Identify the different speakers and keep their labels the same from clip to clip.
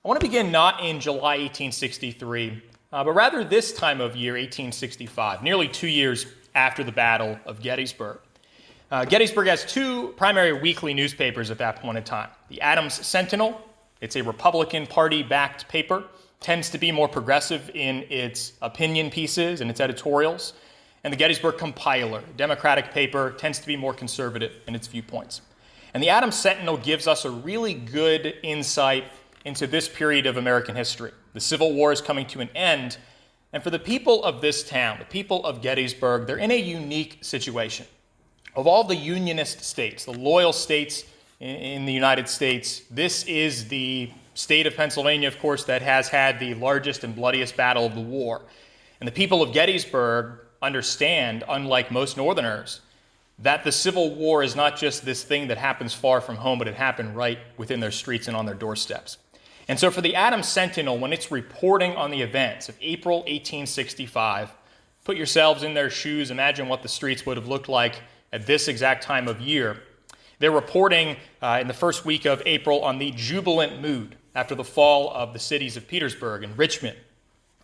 Speaker 1: I want to begin not in July 1863, but rather this time of year, 1865, nearly 2 years after the Battle of Gettysburg. Gettysburg has two primary weekly newspapers at that point in time. The Adams Sentinel, it's a Republican Party-backed paper, tends to be more progressive in its opinion pieces and its editorials. And the Gettysburg Compiler, a Democratic paper, tends to be more conservative in its viewpoints. And the Adams Sentinel gives us a really good insight into this period of American history. The Civil War is coming to an end, and for the people of this town, the people of Gettysburg, they're in a unique situation. Of all the Unionist states, the loyal states in the United States, this is the state of Pennsylvania, of course, that has had the largest and bloodiest battle of the war. And the people of Gettysburg understand, unlike most Northerners, that the Civil War is not just this thing that happens far from home, but it happened right within their streets and on their doorsteps. And so for the Adams Sentinel, when it's reporting on the events of April 1865, put yourselves in their shoes, imagine what the streets would have looked like at this exact time of year. They're reporting in the first week of April on the jubilant mood after the fall of the cities of Petersburg and Richmond,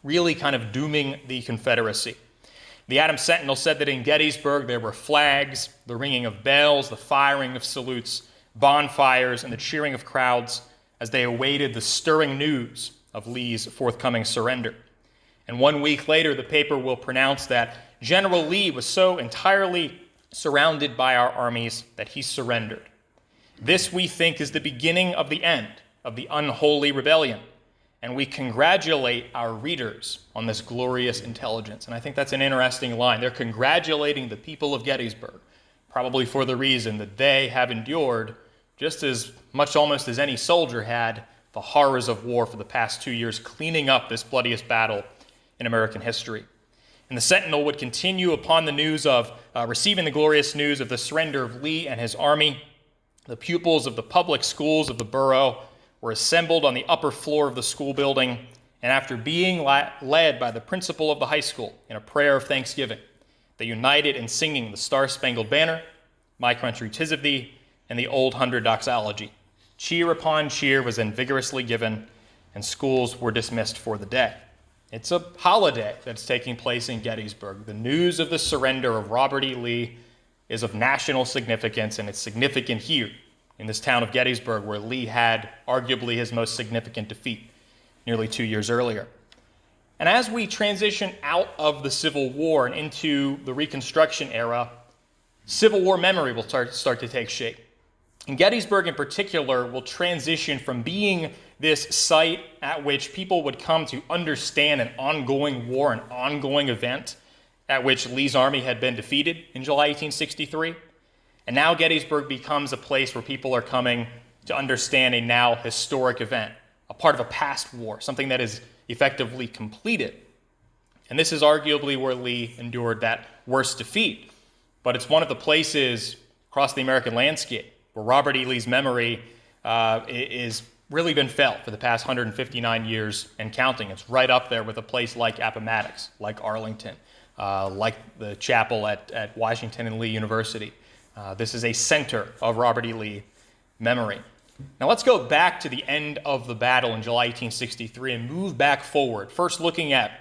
Speaker 1: really kind of dooming the Confederacy. The Adams Sentinel said that in Gettysburg there were flags, the ringing of bells, the firing of salutes, bonfires, and the cheering of crowds as they awaited the stirring news of Lee's forthcoming surrender. And 1 week later, the paper will pronounce that General Lee was so entirely surrounded by our armies that he surrendered. This, we think, is the beginning of the end of the unholy rebellion, and we congratulate our readers on this glorious intelligence. And I think that's an interesting line. They're congratulating the people of Gettysburg, probably for the reason that they have endured just as much almost as any soldier had the horrors of war for the past 2 years, cleaning up this bloodiest battle in American history. And the Sentinel would continue upon the news of receiving the glorious news of the surrender of Lee and his army. The pupils of the public schools of the borough were assembled on the upper floor of the school building, and after being led by the principal of the high school in a prayer of thanksgiving, they united in singing the Star-Spangled Banner, My Country 'Tis of Thee, and the Old Hundred Doxology. Cheer upon cheer was then vigorously given, and schools were dismissed for the day. It's a holiday that's taking place in Gettysburg. The news of the surrender of Robert E. Lee is of national significance, and it's significant here in this town of Gettysburg, where Lee had arguably his most significant defeat nearly 2 years earlier. And as we transition out of the Civil War and into the Reconstruction era, Civil War memory will start to take shape. And Gettysburg in particular will transition from being this site at which people would come to understand an ongoing war, an ongoing event at which Lee's army had been defeated in July 1863. And now Gettysburg becomes a place where people are coming to understand a now historic event, a part of a past war, something that is effectively completed. And this is arguably where Lee endured that worst defeat. But it's one of the places across the American landscape where Robert E. Lee's memory is really been felt for the past 159 years and counting. It's right up there with a place like Appomattox, like Arlington, like the chapel at Washington and Lee University. This is a center of Robert E. Lee memory. Now let's go back to the end of the battle in July 1863 and move back forward. First looking at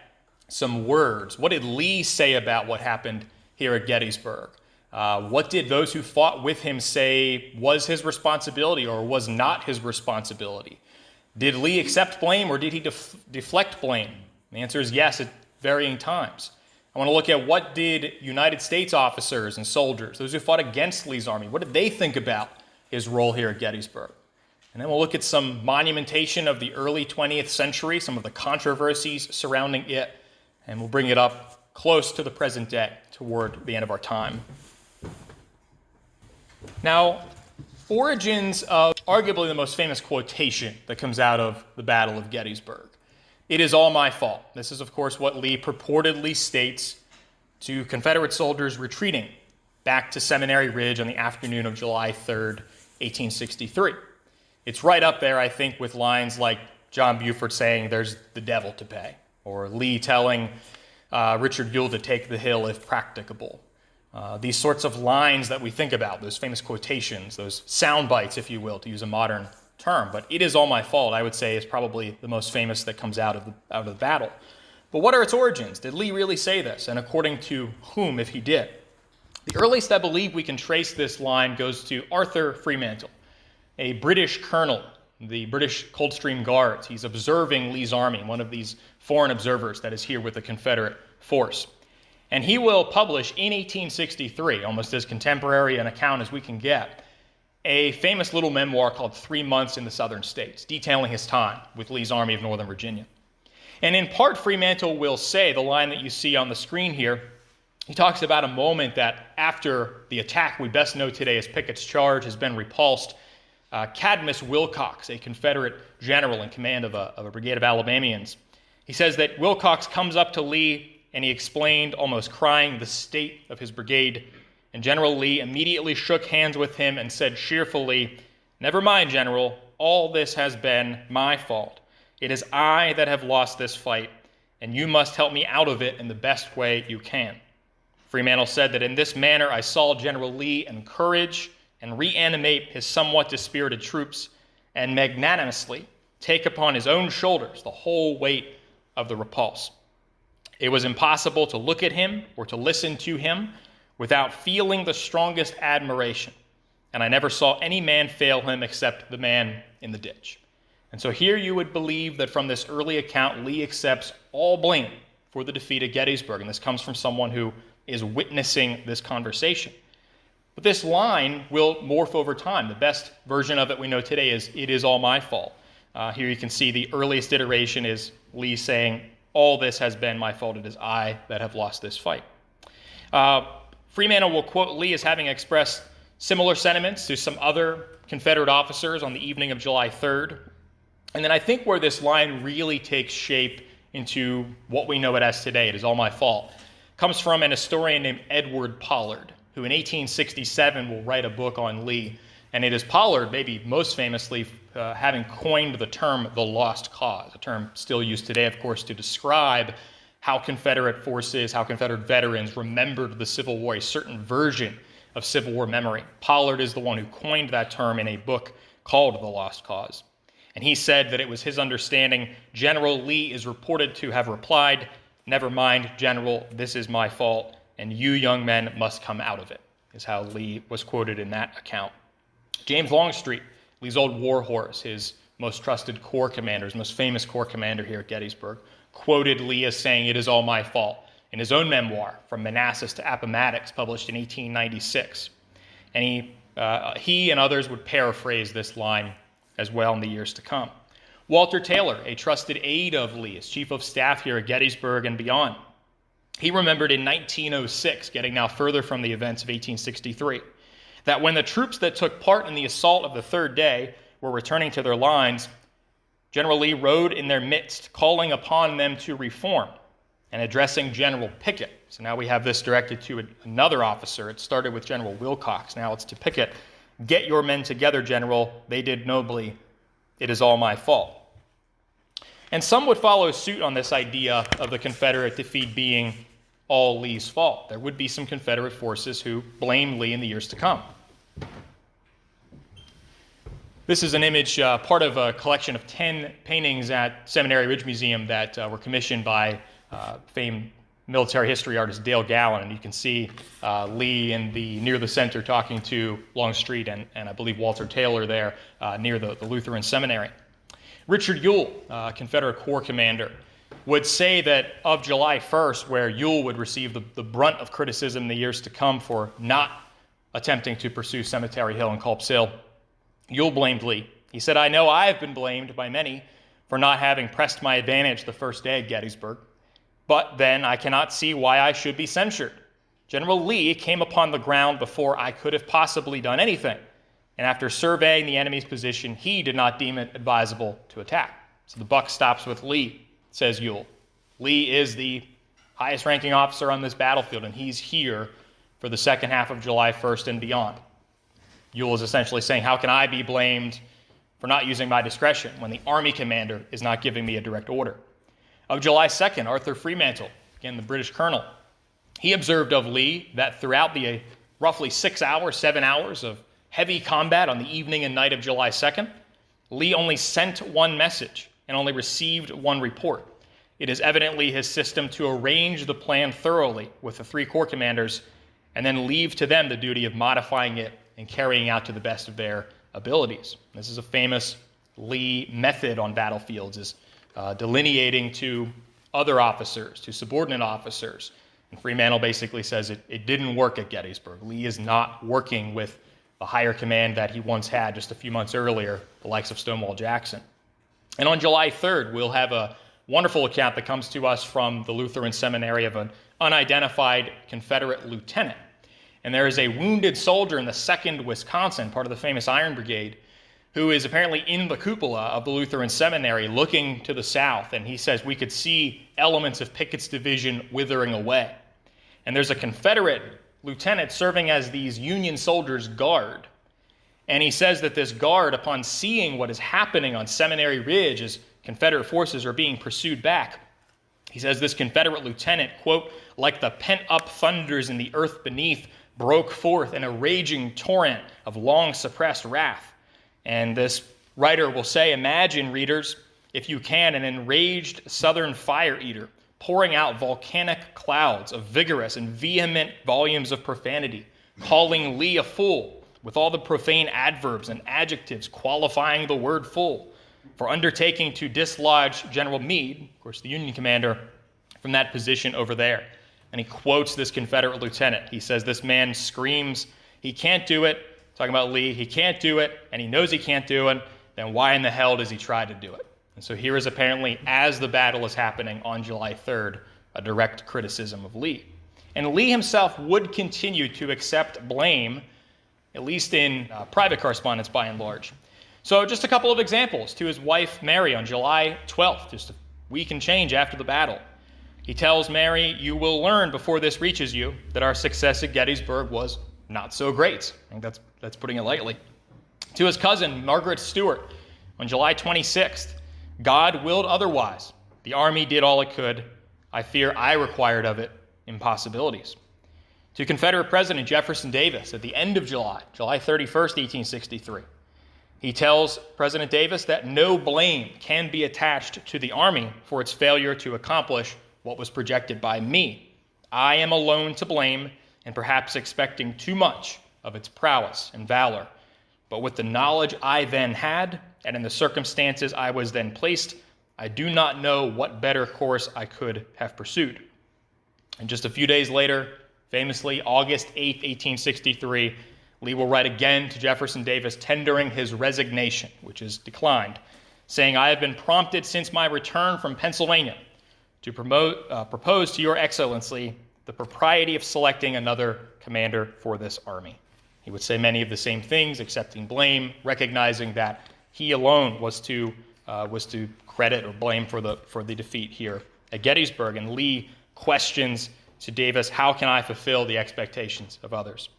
Speaker 1: some words. What did Lee say about what happened here at Gettysburg? What did those who fought with him say was his responsibility or was not his responsibility? Did Lee accept blame or did he deflect blame? The answer is yes at varying times. I want to look at what did United States officers and soldiers, those who fought against Lee's army, what did they think about his role here at Gettysburg? And then we'll look at some monumentation of the early 20th century, some of the controversies surrounding it, and we'll bring it up close to the present day toward the end of our time. Now, origins of arguably the most famous quotation that comes out of the Battle of Gettysburg. It is all my fault. This is, of course, what Lee purportedly states to Confederate soldiers retreating back to Seminary Ridge on the afternoon of July 3rd, 1863. It's right up there, I think, with lines like John Buford saying, "There's the devil to pay," or Lee telling Richard Ewell to take the hill if practicable. These sorts of lines that we think about, those famous quotations, those sound bites, if you will, to use a modern term, but "it is all my fault," I would say, is probably the most famous that comes out of the battle. But what are its origins? Did Lee really say this? And according to whom, if he did? The earliest I believe we can trace this line goes to Arthur Fremantle, a British colonel, the British Coldstream Guards. He's observing Lee's army, one of these foreign observers that is here with the Confederate force. And he will publish in 1863, almost as contemporary an account as we can get, a famous little memoir called 3 Months in the Southern States, detailing his time with Lee's Army of Northern Virginia. And in part, Fremantle will say, the line that you see on the screen here, he talks about a moment that after the attack we best know today as Pickett's charge has been repulsed, Cadmus Wilcox, a Confederate general in command of a brigade of Alabamians, he says that Wilcox comes up to Lee and he explained, almost crying, the state of his brigade. And General Lee immediately shook hands with him and said cheerfully, "Never mind, General, all this has been my fault. It is I that have lost this fight, and you must help me out of it in the best way you can." Fremantle said that in this manner I saw General Lee encourage and reanimate his somewhat dispirited troops and magnanimously take upon his own shoulders the whole weight of the repulse. It was impossible to look at him or to listen to him without feeling the strongest admiration, and I never saw any man fail him except the man in the ditch. And so here you would believe that from this early account, Lee accepts all blame for the defeat at Gettysburg, and this comes from someone who is witnessing this conversation. But this line will morph over time. The best version of it we know today is, "It is all my fault." Here you can see the earliest iteration is Lee saying, "All this has been my fault. It is I that have lost this fight." Fremantle will quote Lee as having expressed similar sentiments to some other Confederate officers on the evening of July 3rd. And then I think where this line really takes shape into what we know it as today, "It is all my fault," comes from an historian named Edward Pollard, who in 1867 will write a book on Lee. And it is Pollard, maybe most famously, having coined the term "the lost cause," a term still used today, of course, to describe how Confederate forces, how Confederate veterans remembered the Civil War, a certain version of Civil War memory. Pollard is the one who coined that term in a book called "The Lost Cause." And he said that it was his understanding General Lee is reported to have replied, "Never mind, General, this is my fault, and you young men must come out of it," is how Lee was quoted in that account. James Longstreet, Lee's old war horse, his most trusted corps commander, his most famous corps commander here at Gettysburg, quoted Lee as saying, "It is all my fault," in his own memoir, From Manassas to Appomattox, published in 1896. And he and others would paraphrase this line as well in the years to come. Walter Taylor, a trusted aide of Lee, as chief of staff here at Gettysburg and beyond, he remembered in 1906, getting now further from the events of 1863, that when the troops that took part in the assault of the third day were returning to their lines, General Lee rode in their midst, calling upon them to reform and addressing General Pickett. So now we have this directed to another officer. It started with General Wilcox. Now it's to Pickett. "Get your men together, General. They did nobly. It is all my fault." And some would follow suit on this idea of the Confederate defeat being all Lee's fault. There would be some Confederate forces who blamed Lee in the years to come. This is an image, part of a collection of 10 paintings at Seminary Ridge Museum that were commissioned by famed military history artist Dale Gallen. And you can see Lee near the center talking to Longstreet and I believe Walter Taylor there near the Lutheran Seminary. Richard Ewell, Confederate Corps commander, would say that of July 1st, where Ewell would receive the brunt of criticism in the years to come for not attempting to pursue Cemetery Hill and Culp's Hill, Ewell blamed Lee. He said, "I know I have been blamed by many for not having pressed my advantage the first day at Gettysburg, but then I cannot see why I should be censured. General Lee came upon the ground before I could have possibly done anything, and after surveying the enemy's position, he did not deem it advisable to attack." So the buck stops with Lee, says Ewell. Lee is the highest ranking officer on this battlefield, and he's here for the second half of July 1st and beyond. Ewell is essentially saying, how can I be blamed for not using my discretion when the Army commander is not giving me a direct order? Of July 2nd, Arthur Fremantle, again the British colonel, he observed of Lee that throughout the roughly 7 hours of heavy combat on the evening and night of July 2nd, Lee only sent one message and only received one report. It is evidently his system to arrange the plan thoroughly with the three corps commanders and then leave to them the duty of modifying it and carrying out to the best of their abilities. This is a famous Lee method on battlefields, is delineating to other officers, to subordinate officers. And Fremantle basically says it didn't work at Gettysburg. Lee is not working with the higher command that he once had just a few months earlier, the likes of Stonewall Jackson. And on July 3rd, we'll have a wonderful account that comes to us from the Lutheran Seminary of an unidentified Confederate lieutenant. And there is a wounded soldier in the 2nd Wisconsin, part of the famous Iron Brigade, who is apparently in the cupola of the Lutheran Seminary looking to the south. And he says we could see elements of Pickett's division withering away. And there's a Confederate lieutenant serving as these Union soldiers' guard. And he says that this guard, upon seeing what is happening on Seminary Ridge as Confederate forces are being pursued back, he says this Confederate lieutenant, quote, like the pent-up thunders in the earth beneath, broke forth in a raging torrent of long-suppressed wrath. And this writer will say, imagine, readers, if you can, an enraged southern fire-eater pouring out volcanic clouds of vigorous and vehement volumes of profanity, calling Lee a fool, with all the profane adverbs and adjectives qualifying the word fool, for undertaking to dislodge General Meade, of course the Union commander, from that position over there. And he quotes this Confederate lieutenant. He says this man screams, he can't do it, talking about Lee, he can't do it, and he knows he can't do it, then why in the hell does he try to do it? And so here is apparently, as the battle is happening on July 3rd, a direct criticism of Lee. And Lee himself would continue to accept blame, at least in private correspondence by and large. So just a couple of examples. To his wife, Mary, on July 12th, just a week and change after the battle. He tells Mary, you will learn before this reaches you that our success at Gettysburg was not so great. I think that's putting it lightly. To his cousin, Margaret Stewart, on July 26th, God willed otherwise. The army did all it could. I fear I required of it impossibilities. To Confederate President Jefferson Davis at the end of July 31st, 1863, he tells President Davis that no blame can be attached to the army for its failure to accomplish what was projected by me. I am alone to blame, and perhaps expecting too much of its prowess and valor. But with the knowledge I then had, and in the circumstances I was then placed, I do not know what better course I could have pursued. And just a few days later, famously, August 8, 1863, Lee will write again to Jefferson Davis tendering his resignation, which is declined, saying, I have been prompted since my return from Pennsylvania to propose to your excellency the propriety of selecting another commander for this army. He would say many of the same things, accepting blame, recognizing that he alone was to credit or blame for the defeat here at Gettysburg. And Lee questions to Davis, how can I fulfill the expectations of others?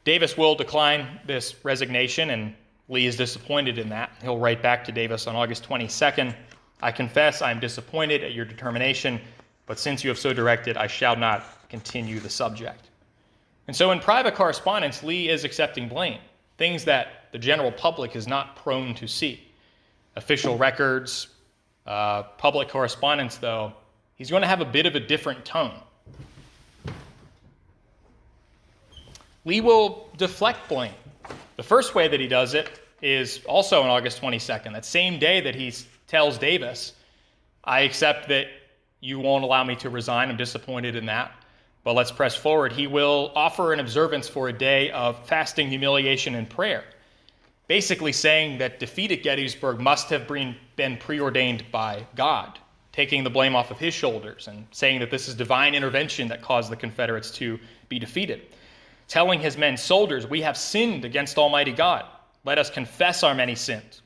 Speaker 1: Davis will decline this resignation, and Lee is disappointed in that. He'll write back to Davis on August 22nd, I confess I am disappointed at your determination, but since you have so directed, I shall not continue the subject. And so in private correspondence, Lee is accepting blame, things that the general public is not prone to see. Official records, public correspondence, though, he's going to have a bit of a different tone. Lee will deflect blame. The first way that he does it is also on August 22nd, that same day that he tells Davis, I accept that you won't allow me to resign. I'm disappointed in that. But let's press forward. He will offer an observance for a day of fasting, humiliation, and prayer, basically saying that defeat at Gettysburg must have been preordained by God, taking the blame off of his shoulders and saying that this is divine intervention that caused the Confederates to be defeated. Telling his men, soldiers, we have sinned against Almighty God. Let us confess our many sins,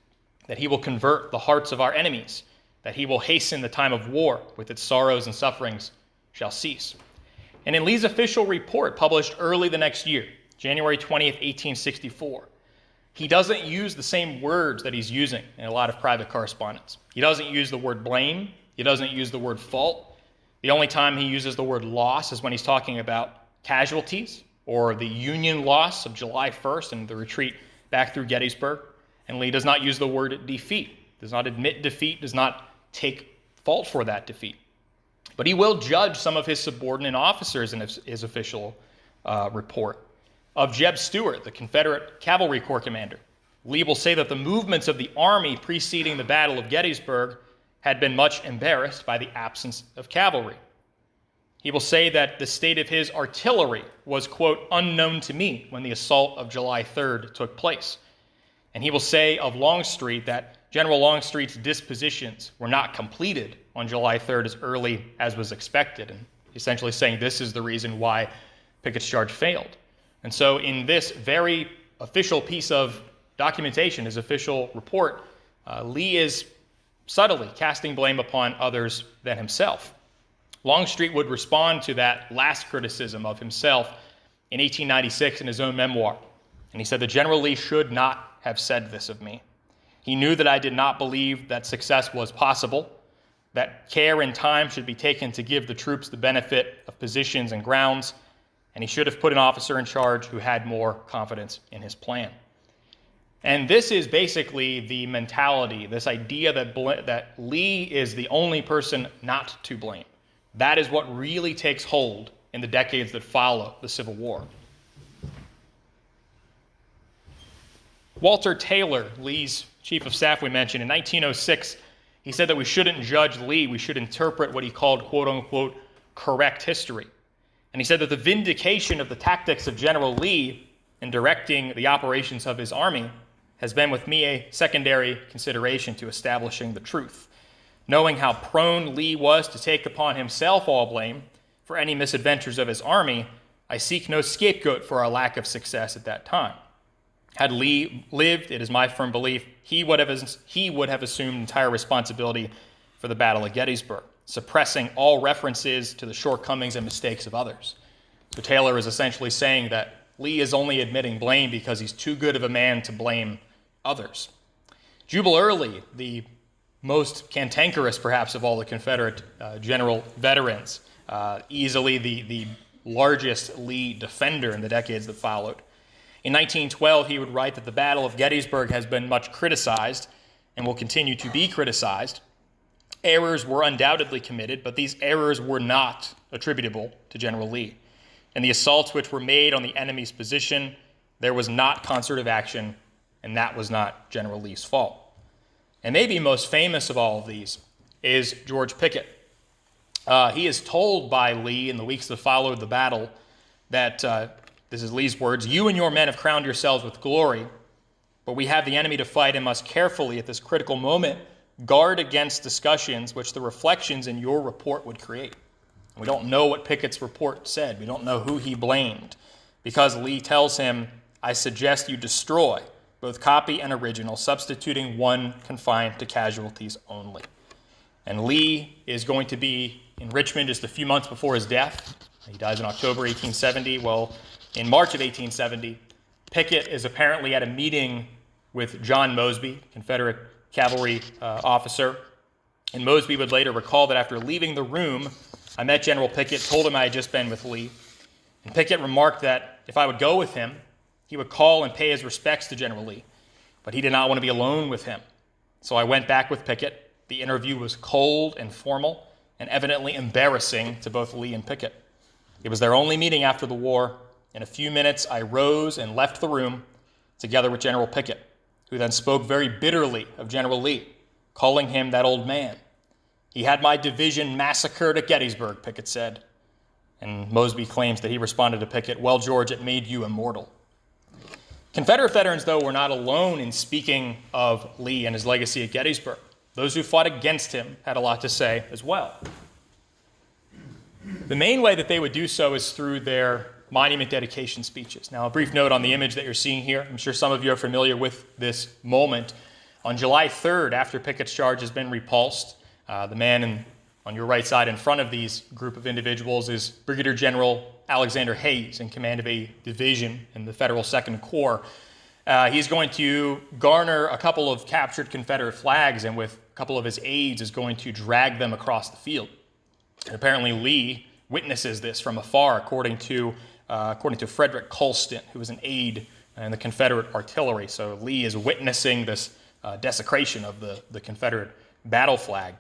Speaker 1: that he will convert the hearts of our enemies, that he will hasten the time of war with its sorrows and sufferings shall cease. And in Lee's official report published early the next year, January 20th, 1864, he doesn't use the same words that he's using in a lot of private correspondence. He doesn't use the word blame. He doesn't use the word fault. The only time he uses the word loss is when he's talking about casualties or the Union loss of July 1st and the retreat back through Gettysburg. And Lee does not use the word defeat, does not admit defeat, does not take fault for that defeat. But he will judge some of his subordinate officers in his official report. Of Jeb Stuart, the Confederate Cavalry Corps commander, Lee will say that the movements of the army preceding the Battle of Gettysburg had been much embarrassed by the absence of cavalry. He will say that the state of his artillery was, quote, unknown to me when the assault of July 3rd took place. And he will say of Longstreet that General Longstreet's dispositions were not completed on July 3rd as early as was expected, and essentially saying this is the reason why Pickett's charge failed. And so in this very official piece of documentation, his official report, Lee is subtly casting blame upon others than himself. Longstreet would respond to that last criticism of himself in 1896 in his own memoir. And he said that General Lee should not have said this of me. He knew that I did not believe that success was possible, that care and time should be taken to give the troops the benefit of positions and grounds, and he should have put an officer in charge who had more confidence in his plan. And this is basically the mentality, this idea that Lee is the only person not to blame. That is what really takes hold in the decades that follow the Civil War. Walter Taylor, Lee's chief of staff we mentioned, in 1906, he said that we shouldn't judge Lee, we should interpret what he called, quote unquote, correct history. And he said that the vindication of the tactics of General Lee in directing the operations of his army has been with me a secondary consideration to establishing the truth. Knowing how prone Lee was to take upon himself all blame for any misadventures of his army, I seek no scapegoat for our lack of success at that time. Had Lee lived, it is my firm belief, he would have assumed entire responsibility for the Battle of Gettysburg, suppressing all references to the shortcomings and mistakes of others. So Taylor is essentially saying that Lee is only admitting blame because he's too good of a man to blame others. Jubal Early, the most cantankerous perhaps of all the Confederate general veterans, easily the largest Lee defender in the decades that followed. In 1912, he would write that the Battle of Gettysburg has been much criticized and will continue to be criticized. Errors were undoubtedly committed, but these errors were not attributable to General Lee. In the assaults which were made on the enemy's position, there was not concerted action, and that was not General Lee's fault. And maybe most famous of all of these is George Pickett. He is told by Lee in the weeks that followed the battle that, this is Lee's words, "You and your men have crowned yourselves with glory, but we have the enemy to fight and must carefully at this critical moment guard against discussions which the reflections in your report would create." We don't know what Pickett's report said. We don't know who he blamed, because Lee tells him, "I suggest you destroy both copy and original, substituting one confined to casualties only." And Lee is going to be in Richmond just a few months before his death. He dies in October 1870. Well, in March of 1870, Pickett is apparently at a meeting with John Mosby, Confederate cavalry officer. And Mosby would later recall that after leaving the room, I met General Pickett, told him I had just been with Lee. And Pickett remarked that if I would go with him, he would call and pay his respects to General Lee, but he did not want to be alone with him. So I went back with Pickett. The interview was cold and formal and evidently embarrassing to both Lee and Pickett. It was their only meeting after the war. In a few minutes, I rose and left the room together with General Pickett, who then spoke very bitterly of General Lee, calling him that old man. "He had my division massacred at Gettysburg," Pickett said. And Mosby claims that he responded to Pickett, "Well, George, it made you immortal." Confederate veterans, though, were not alone in speaking of Lee and his legacy at Gettysburg. Those who fought against him had a lot to say as well. The main way that they would do so is through their monument dedication speeches. Now, a brief note on the image that you're seeing here. I'm sure some of you are familiar with this moment. On July 3rd, after Pickett's charge has been repulsed, the man on your right side in front of these group of individuals is Brigadier General Alexander Hayes, in command of a division in the Federal Second Corps. He's going to garner a couple of captured Confederate flags, and with a couple of his aides is going to drag them across the field. And apparently Lee witnesses this from afar, according to Frederick Colston, who was an aide and the Confederate artillery. So Lee is witnessing this desecration of the Confederate battle flag.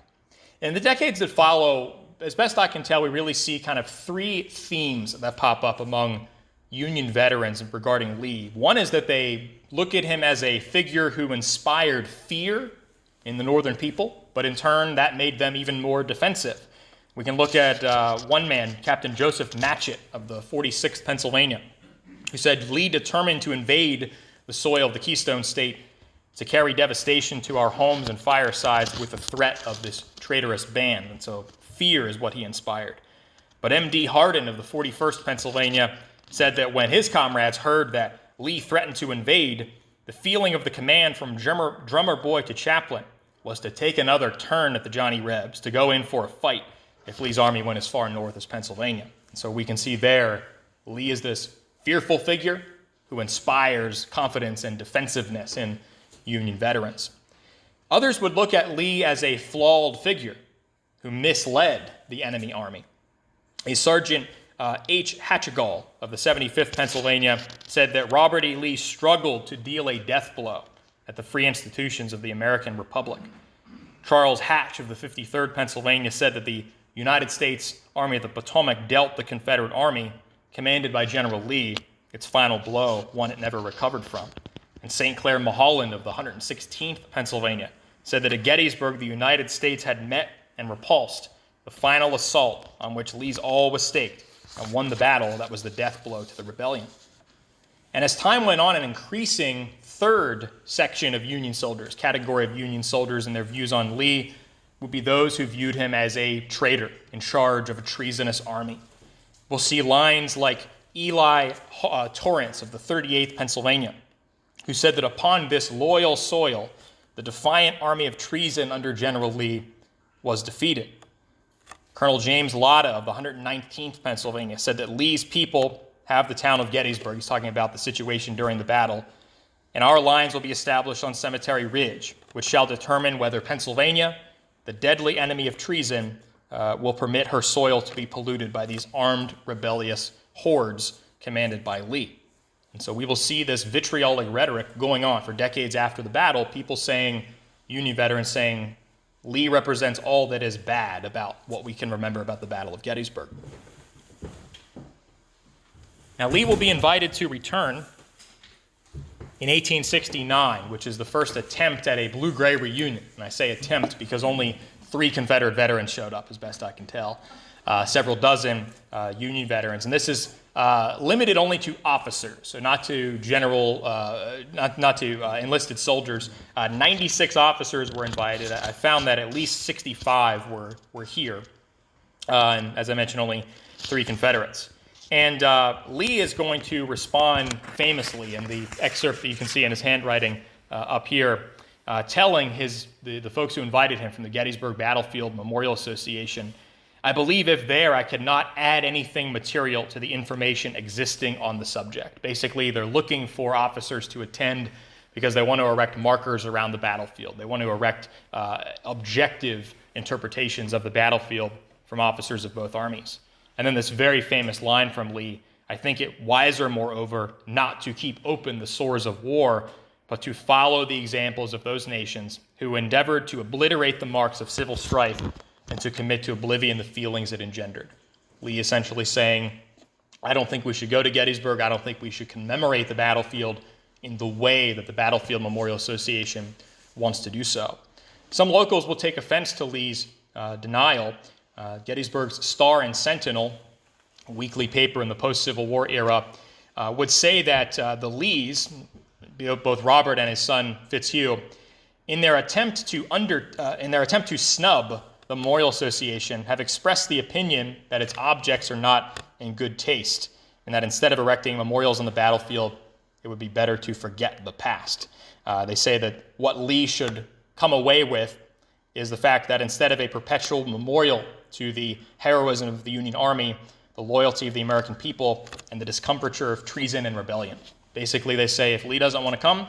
Speaker 1: In the decades that follow, as best I can tell, we really see kind of three themes that pop up among Union veterans regarding Lee. One is that they look at him as a figure who inspired fear in the Northern people, but in turn that made them even more defensive. We can look at one man, Captain Joseph Matchett of the 46th Pennsylvania, who said, "Lee determined to invade the soil of the Keystone State to carry devastation to our homes and firesides with the threat of this traitorous band." And so fear is what he inspired. But M.D. Hardin of the 41st Pennsylvania said that when his comrades heard that Lee threatened to invade, the feeling of the command from drummer boy to chaplain was to take another turn at the Johnny Rebs, to go in for a fight if Lee's army went as far north as Pennsylvania. And so we can see there, Lee is this fearful figure who inspires confidence and defensiveness in Union veterans. Others would look at Lee as a flawed figure who misled the enemy army. A Sergeant H. Hatchegall of the 75th Pennsylvania said that Robert E. Lee struggled to deal a death blow at the free institutions of the American Republic. Charles Hatch of the 53rd Pennsylvania said that the United States Army of the Potomac dealt the Confederate Army, commanded by General Lee, its final blow, one it never recovered from. And St. Clair Mulholland of the 116th Pennsylvania said that at Gettysburg, the United States had met and repulsed the final assault on which Lee's all was staked and won the battle that was the death blow to the rebellion. And as time went on, an increasing third section of Union soldiers, category of Union soldiers and their views on Lee, would be those who viewed him as a traitor in charge of a treasonous army. We'll see lines like Eli Torrance of the 38th Pennsylvania, who said that upon this loyal soil, the defiant army of treason under General Lee was defeated. Colonel James Latta of the 119th Pennsylvania said that Lee's people have the town of Gettysburg. He's talking about the situation during the battle. And our lines will be established on Cemetery Ridge, which shall determine whether Pennsylvania, the deadly enemy of treason, will permit her soil to be polluted by these armed, rebellious hordes commanded by Lee. And so we will see this vitriolic rhetoric going on for decades after the battle, people saying, Union veterans saying, Lee represents all that is bad about what we can remember about the Battle of Gettysburg. Now, Lee will be invited to return in 1869, which is the first attempt at a blue-gray reunion. And I say attempt because only 3 Confederate veterans showed up, as best I can tell. Several dozen Union veterans. And this is limited only to officers, so not to enlisted soldiers. 96 officers were invited. I found that at least 65 were here. And as I mentioned, only 3 Confederates. And Lee is going to respond famously in the excerpt that you can see in his handwriting up here, telling the folks who invited him from the Gettysburg Battlefield Memorial Association, "I believe if there I could not add anything material to the information existing on the subject." Basically, they're looking for officers to attend because they want to erect markers around the battlefield. They want to erect objective interpretations of the battlefield from officers of both armies. And then this very famous line from Lee, "I think it wiser, moreover, not to keep open the sores of war, but to follow the examples of those nations who endeavored to obliterate the marks of civil strife and to commit to oblivion the feelings it engendered." Lee essentially saying, I don't think we should go to Gettysburg. I don't think we should commemorate the battlefield in the way that the Battlefield Memorial Association wants to do so. Some locals will take offense to Lee's denial. Gettysburg's Star and Sentinel, a weekly paper in the post-Civil War era, would say that the Lees, both Robert and his son Fitzhugh, in their attempt to snub the Memorial Association, have expressed the opinion that its objects are not in good taste, and that instead of erecting memorials on the battlefield, it would be better to forget the past. They say that what Lee should come away with is the fact that instead of a perpetual memorial to the heroism of the Union Army, the loyalty of the American people, and the discomfiture of treason and rebellion. Basically, they say if Lee doesn't want to come,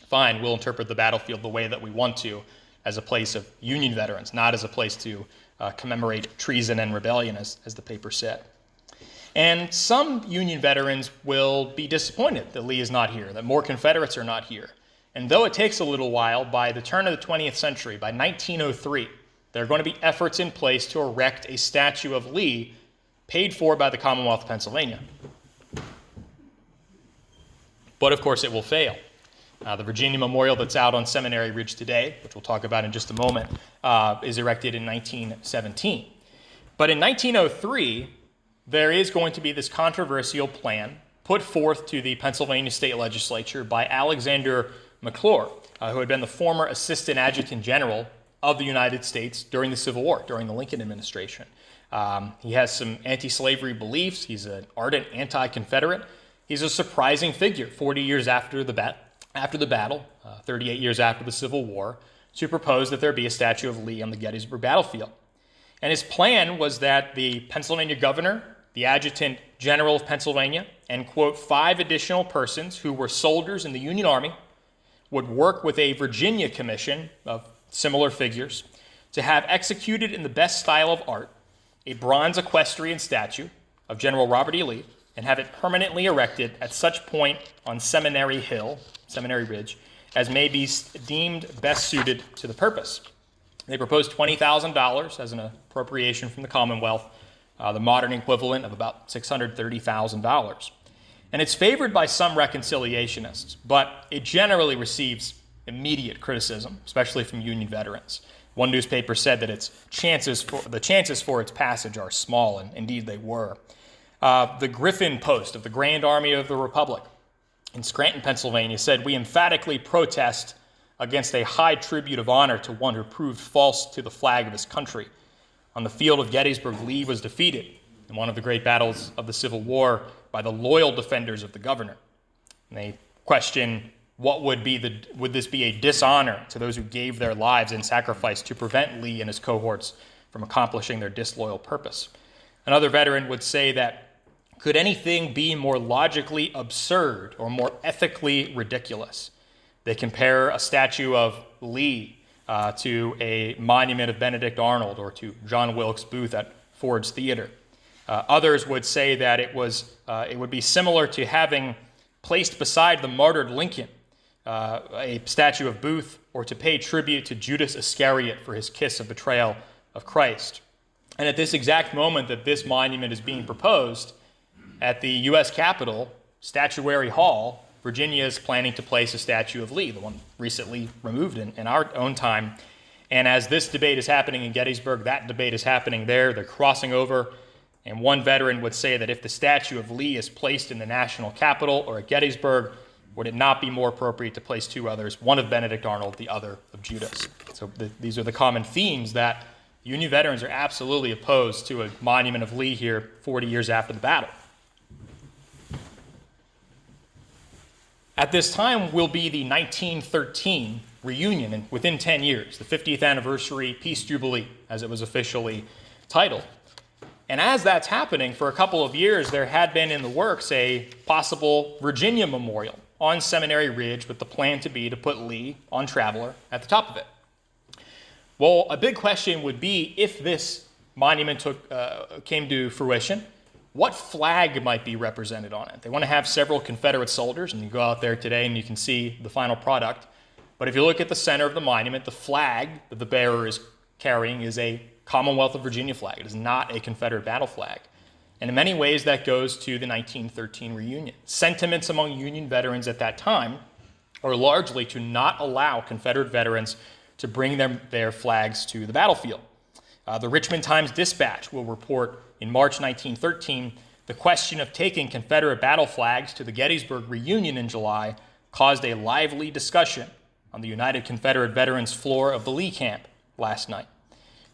Speaker 1: fine, we'll interpret the battlefield the way that we want to, as a place of Union veterans, not as a place to commemorate treason and rebellion, as the paper said. And some Union veterans will be disappointed that Lee is not here, that more Confederates are not here. And though it takes a little while, by the turn of the 20th century, by 1903, there are going to be efforts in place to erect a statue of Lee paid for by the Commonwealth of Pennsylvania. But of course it will fail. The Virginia Memorial that's out on Seminary Ridge today, which we'll talk about in just a moment, is erected in 1917. But in 1903, there is going to be this controversial plan put forth to the Pennsylvania State Legislature by Alexander McClure, who had been the former Assistant Adjutant General of the United States during the Civil War, during the Lincoln administration. He has some anti-slavery beliefs. He's an ardent anti-Confederate. He's a surprising figure 40 years after the battle, 38 years after the Civil War, to propose that there be a statue of Lee on the Gettysburg battlefield. And his plan was that the Pennsylvania governor, the Adjutant General of Pennsylvania, and, quote, 5 additional persons who were soldiers in the Union Army would work with a Virginia commission of similar figures to have executed in the best style of art a bronze equestrian statue of General Robert E. Lee and have it permanently erected at such point on Seminary Ridge, as may be deemed best suited to the purpose. They proposed $20,000 as an appropriation from the Commonwealth, the modern equivalent of about $630,000. And it's favored by some reconciliationists, but it generally receives immediate criticism, especially from Union veterans. One newspaper said that the chances for its passage are small, and indeed they were. The Griffin Post of the Grand Army of the Republic in Scranton, Pennsylvania, said, "We emphatically protest against a high tribute of honor to one who proved false to the flag of his country. On the field of Gettysburg, Lee was defeated in one of the great battles of the Civil War by the loyal defenders of the governor." And they question, would this be a dishonor to those who gave their lives in sacrifice to prevent Lee and his cohorts from accomplishing their disloyal purpose? Another veteran would say that, could anything be more logically absurd or more ethically ridiculous? They compare a statue of Lee to a monument of Benedict Arnold or to John Wilkes Booth at Ford's Theater. Others would say that it would be similar to having placed beside the martyred Lincoln a statue of Booth, or to pay tribute to Judas Iscariot for his kiss of betrayal of Christ. And at this exact moment that this monument is being proposed, at the U.S. Capitol, Statuary Hall, Virginia is planning to place a statue of Lee, the one recently removed in our own time. And as this debate is happening in Gettysburg, that debate is happening there. They're crossing over. And one veteran would say that if the statue of Lee is placed in the national capital or at Gettysburg, would it not be more appropriate to place 2 others, one of Benedict Arnold, the other of Judas? So these are the common themes that Union veterans are absolutely opposed to a monument of Lee here 40 years after the battle. At this time will be the 1913 reunion, and within 10 years, the 50th anniversary Peace Jubilee, as it was officially titled. And as that's happening, for a couple of years, there had been in the works a possible Virginia memorial on Seminary Ridge, with the plan to be to put Lee on Traveler at the top of it. Well, a big question would be, if this monument came to fruition, what flag might be represented on it? They want to have several Confederate soldiers, and you go out there today and you can see the final product. But if you look at the center of the monument, the flag that the bearer is carrying is a Commonwealth of Virginia flag. It is not a Confederate battle flag. And in many ways, that goes to the 1913 reunion. Sentiments among Union veterans at that time are largely to not allow Confederate veterans to bring their flags to the battlefield. The Richmond Times-Dispatch will report in March 1913, the question of taking Confederate battle flags to the Gettysburg reunion in July caused a lively discussion on the United Confederate Veterans floor of the Lee camp last night.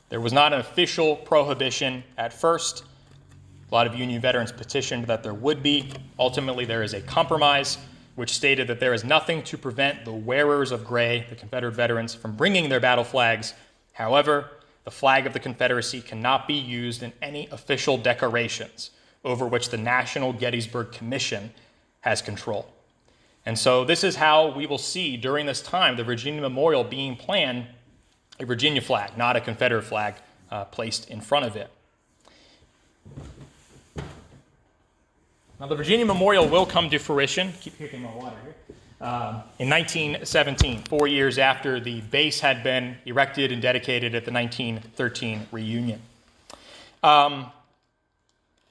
Speaker 1: There was not an official prohibition at first. A lot of Union veterans petitioned that there would be. Ultimately, there is a compromise which stated that there is nothing to prevent the wearers of gray, the Confederate veterans, from bringing their battle flags. However, the flag of the Confederacy cannot be used in any official decorations over which the National Gettysburg Commission has control. And so this is how we will see during this time the Virginia Memorial being planned, a Virginia flag, not a Confederate flag, placed in front of it. Now, the Virginia Memorial will come to fruition. Keep kicking my water here. In 1917, 4 years after the base had been erected and dedicated at the 1913 reunion.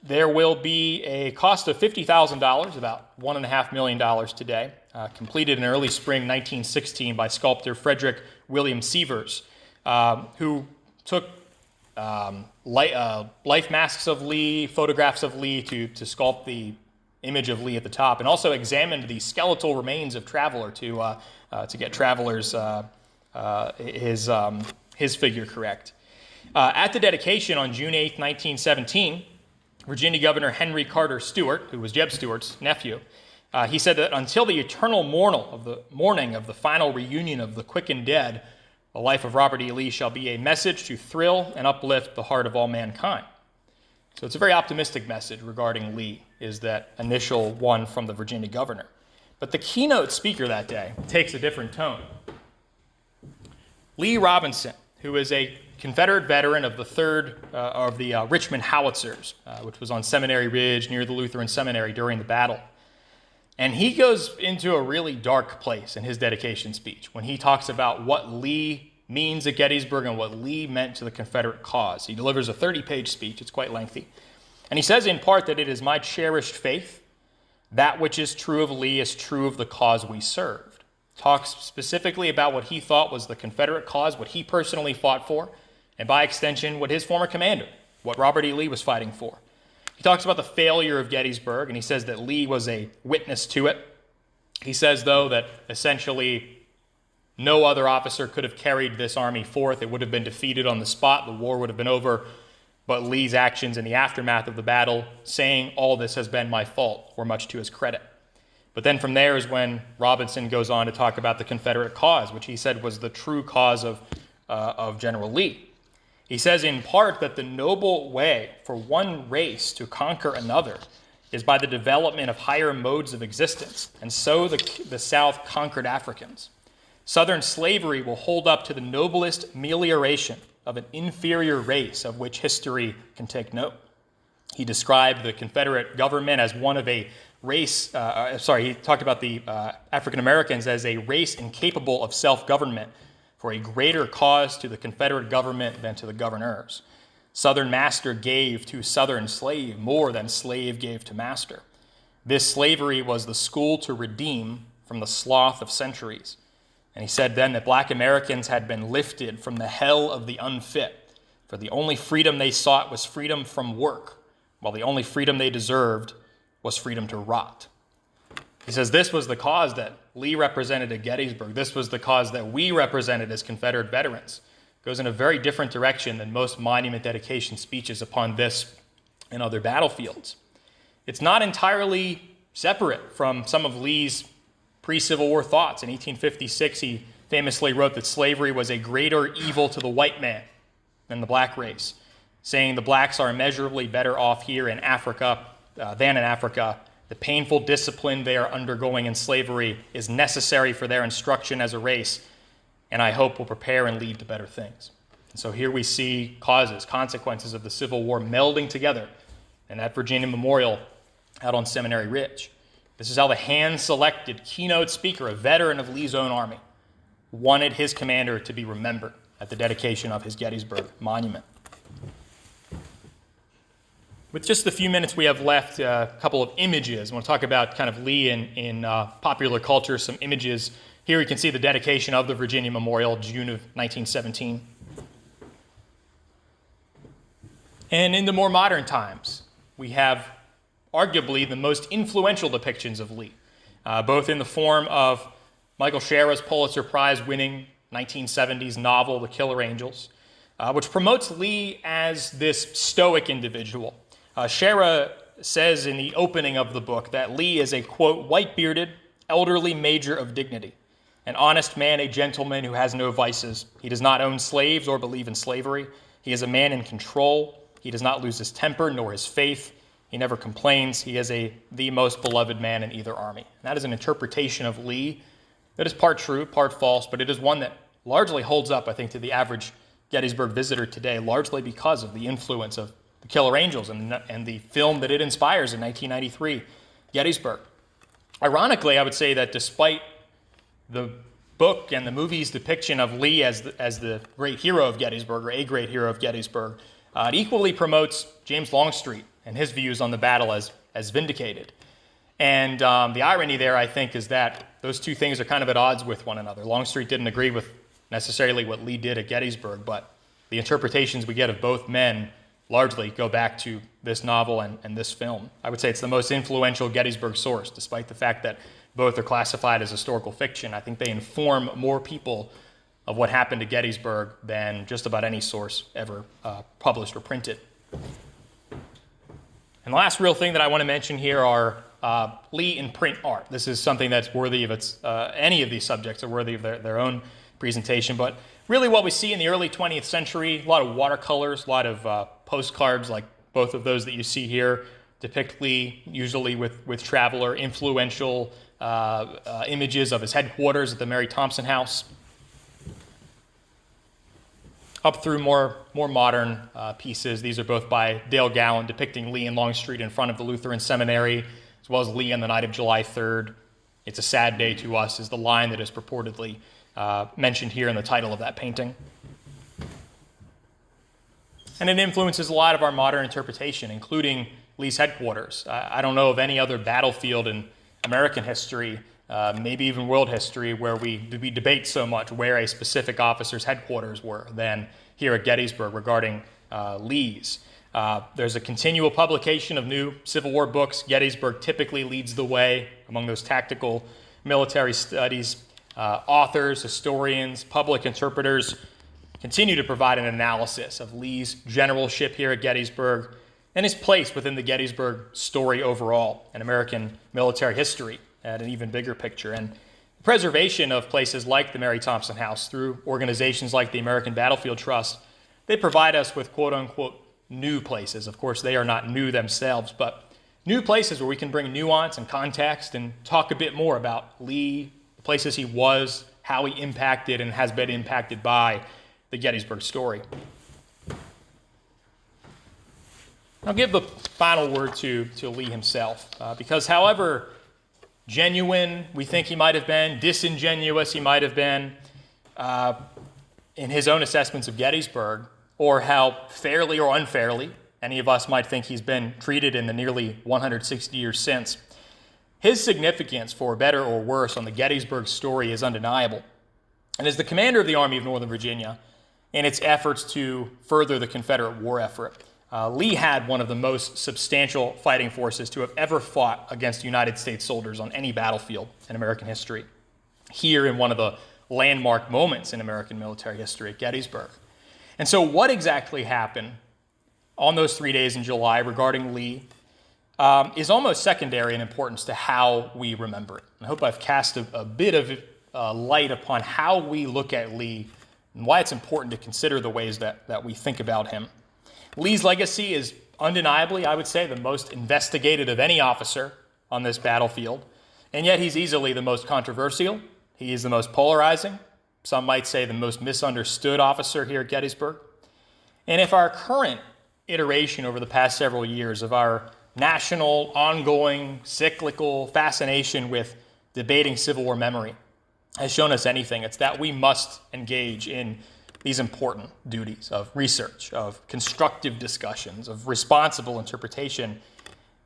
Speaker 1: There will be a cost of $50,000, about $1.5 million today, completed in early spring 1916 by sculptor Frederick William Sievers, who took life masks of Lee, photographs of Lee to sculpt the image of Lee at the top, and also examined the skeletal remains of Traveler to get Traveler's his figure correct. At the dedication on June 8, 1917, Virginia Governor Henry Carter Stewart, who was Jeb Stuart's nephew, he said that until the eternal morning of the final reunion of the quick and dead, the life of Robert E. Lee shall be a message to thrill and uplift the heart of all mankind. So it's a very optimistic message regarding Lee, is that initial one from the Virginia governor. But the keynote speaker that day takes a different tone. Lee Robinson, who is a Confederate veteran of the Richmond Howitzers, which was on Seminary Ridge near the Lutheran Seminary during the battle. And he goes into a really dark place in his dedication speech when he talks about what Lee means at Gettysburg and what Lee meant to the Confederate cause. He delivers a 30-page speech. It's quite lengthy. And he says in part that it is my cherished faith, that which is true of Lee is true of the cause we served. Talks specifically about what he thought was the Confederate cause, what he personally fought for, and by extension, what his former commander, what Robert E. Lee was fighting for. He talks about the failure of Gettysburg, and he says that Lee was a witness to it. He says, though, that essentially no other officer could have carried this army forth. It would have been defeated on the spot. The war would have been over. But Lee's actions in the aftermath of the battle, saying all this has been my fault, were much to his credit. But then from there is when Robinson goes on to talk about the Confederate cause, which he said was the true cause of General Lee. He says in part that the noble way for one race to conquer another is by the development of higher modes of existence, and so the South conquered Africans. Southern slavery will hold up to the noblest melioration of an inferior race of which history can take note. He described the Confederate government as one of a race, he talked about the African Americans as a race incapable of self-government, for a greater cause to the Confederate government than to the governors. Southern master gave to Southern slave more than slave gave to master. This slavery was the school to redeem from the sloth of centuries. And he said then that black Americans had been lifted from the hell of the unfit, for the only freedom they sought was freedom from work, while the only freedom they deserved was freedom to rot. He says this was the cause that Lee represented at Gettysburg. This was the cause that we represented as Confederate veterans. It goes in a very different direction than most monument dedication speeches upon this and other battlefields. It's not entirely separate from some of Lee's pre-Civil War thoughts. In 1856, he famously wrote that slavery was a greater evil to the white man than the black race, saying the blacks are immeasurably better off here in Africa than in Africa. The painful discipline they are undergoing in slavery is necessary for their instruction as a race, and I hope will prepare and lead to better things. And so here we see consequences of the Civil War melding together in that Virginia Memorial out on Seminary Ridge. This is how the hand-selected keynote speaker, a veteran of Lee's own army, wanted his commander to be remembered at the dedication of his Gettysburg monument. With just the few minutes we have left, a couple of images. I want to talk about kind of Lee in popular culture, some images. Here you can see the dedication of the Virginia Memorial, June of 1917. And in the more modern times, we have arguably the most influential depictions of Lee, both in the form of Michael Shara's Pulitzer Prize-winning 1970s novel, The Killer Angels, which promotes Lee as this stoic individual. Shara says in the opening of the book that Lee is a, quote, white-bearded, elderly major of dignity, an honest man, a gentleman who has no vices. He does not own slaves or believe in slavery. He is a man in control. He does not lose his temper nor his faith. He never complains. He is the most beloved man in either army. And that is an interpretation of Lee that is part true, part false, but it is one that largely holds up, I think, to the average Gettysburg visitor today, largely because of the influence of The Killer Angels and the film that it inspires in 1993, Gettysburg. Ironically, I would say that despite the book and the movie's depiction of Lee as the great hero of Gettysburg, or a great hero of Gettysburg, it equally promotes James Longstreet and his views on the battle as vindicated. And the irony there, I think, is that those two things are kind of at odds with one another. Longstreet didn't agree with necessarily what Lee did at Gettysburg, but the interpretations we get of both men largely go back to this novel and this film. I would say it's the most influential Gettysburg source, despite the fact that both are classified as historical fiction. I think they inform more people of what happened at Gettysburg than just about any source ever published or printed. And the last real thing that I want to mention here are Lee in print art. This is something that's worthy of any of these subjects are worthy of their own presentation, but really what we see in the early 20th century, a lot of watercolors, a lot of postcards like both of those that you see here depict Lee, usually with traveler, influential images of his headquarters at the Mary Thompson House, up through more modern pieces. These are both by Dale Gowan depicting Lee and Longstreet in front of the Lutheran Seminary, as well as Lee on the night of July 3rd. "It's a sad day to us" is the line that is purportedly mentioned here in the title of that painting. And it influences a lot of our modern interpretation, including Lee's headquarters. I don't know of any other battlefield in American history, maybe even world history, where we debate so much where a specific officer's headquarters were than here at Gettysburg regarding Lee's. There's a continual publication of new Civil War books. Gettysburg typically leads the way among those tactical military studies. Authors, historians, public interpreters continue to provide an analysis of Lee's generalship here at Gettysburg and his place within the Gettysburg story overall in American military history at an even bigger picture. And preservation of places like the Mary Thompson House through organizations like the American Battlefield Trust, they provide us with quote-unquote new places. Of course, they are not new themselves, but new places where we can bring nuance and context and talk a bit more about Lee, the places he was, how he impacted and has been impacted by the Gettysburg story. I'll give the final word to Lee himself, because however genuine we think he might have been, disingenuous he might have been in his own assessments of Gettysburg, or how fairly or unfairly any of us might think he's been treated in the nearly 160 years since, his significance, for better or worse, on the Gettysburg story is undeniable. And as the commander of the Army of Northern Virginia, in its efforts to further the Confederate war effort, Lee had one of the most substantial fighting forces to have ever fought against United States soldiers on any battlefield in American history. Here in one of the landmark moments in American military history at Gettysburg. And so what exactly happened on those 3 days in July regarding Lee is almost secondary in importance to how we remember it. I hope I've cast a bit of light upon how we look at Lee and why it's important to consider the ways that we think about him. Lee's legacy is undeniably, I would say, the most investigated of any officer on this battlefield, and yet he's easily the most controversial. He is the most polarizing. Some might say the most misunderstood officer here at Gettysburg. And if our current iteration over the past several years of our national, ongoing, cyclical fascination with debating Civil War memory has shown us anything, it's that we must engage in these important duties of research, of constructive discussions, of responsible interpretation,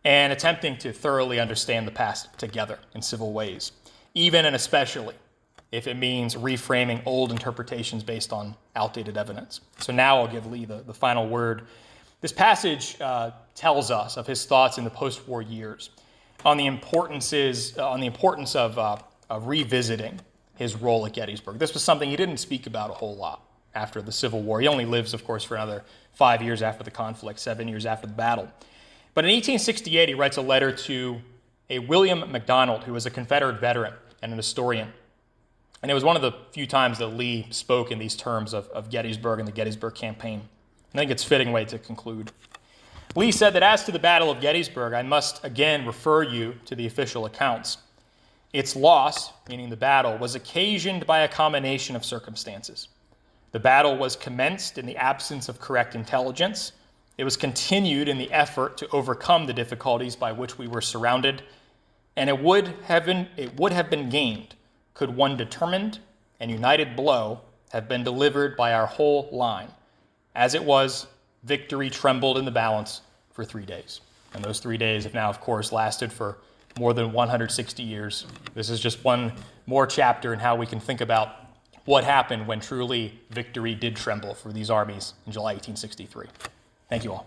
Speaker 1: and attempting to thoroughly understand the past together in civil ways, even and especially if it means reframing old interpretations based on outdated evidence. So now I'll give Lee the final word. This passage tells us of his thoughts in the post-war years on the importance of revisiting his role at Gettysburg. This was something he didn't speak about a whole lot after the Civil War. He only lives, of course, for another 5 years after the conflict, 7 years after the battle. But in 1868, he writes a letter to a William McDonald, who was a Confederate veteran and an historian. And it was one of the few times that Lee spoke in these terms of Gettysburg and the Gettysburg campaign. I think it's a fitting way to conclude. Lee said that as to the Battle of Gettysburg, I must again refer you to the official accounts. Its loss, meaning the battle, was occasioned by a combination of circumstances. The battle was commenced in the absence of correct intelligence. It was continued in the effort to overcome the difficulties by which we were surrounded. and it would have been gained could one determined and united blow have been delivered by our whole line. As it was, victory trembled in the balance for 3 days. And those 3 days have now, of course, lasted for more than 160 years. This is just one more chapter in how we can think about what happened when truly victory did tremble for these armies in July 1863. Thank you all.